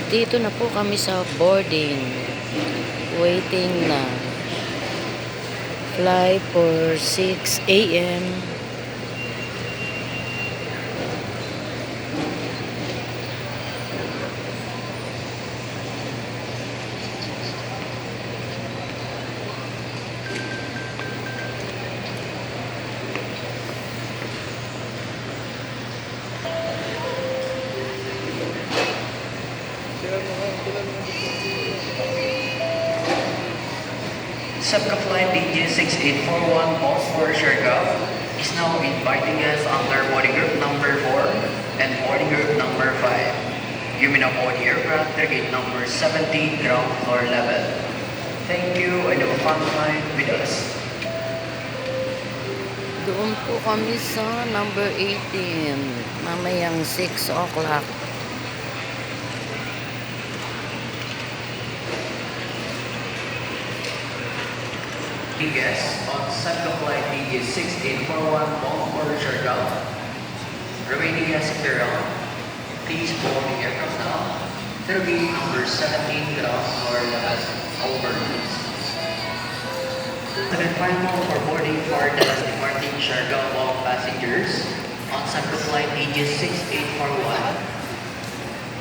Nandito na po kami sa boarding. Waiting na. Fly for 6 a.m. Sabka Flight DG6841 off for Siargao is now inviting us under boarding group number 4 and boarding group number 5. You may now board the aircraft to gate number 17, ground floor level. Thank you and have a fun flight with us. Doon po kami sa number 18. Mamayang 6 o'clock. Guests on Sabka Flight DG6841 off for Siargao. Remaining guests if you're on, please board the aircraft now to gate number 17, ground floor level. Over, please. And then final for boarding for Dallas departing Siargao bound passengers on Sabka Flight DG6841.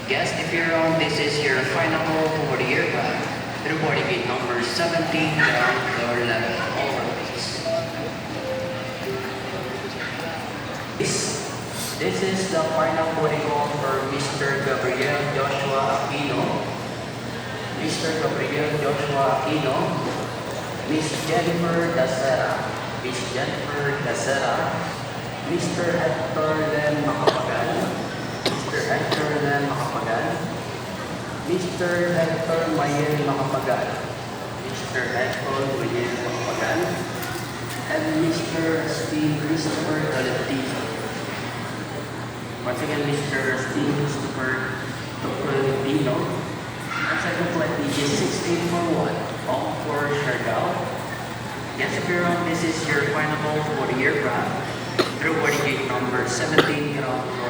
Guests, if you're on, this is your final call for the aircraft. Through boarding gate number 17, ground floor level. Over, please. This is the final boarding call for Mr. Gabriel Joshua Aquino. Mr. Gabriel Joshua Aquino. Miss Jennifer Dacera. Miss Jennifer Dacera. Mr. Hector Len Macapagal. Mr. Hector Len Macapagal. Mr. Hector Mayer Macapagal. Mr. Hector Mayer Macapagal. And Mr. Steve Christopher Tolentino. Once again, Mr. Steve Christopher Tolentino. And second flight DG6841 on for Siargao. Yes, if you're on, this is your final call for the aircraft through boarding gate number 17, ground floor.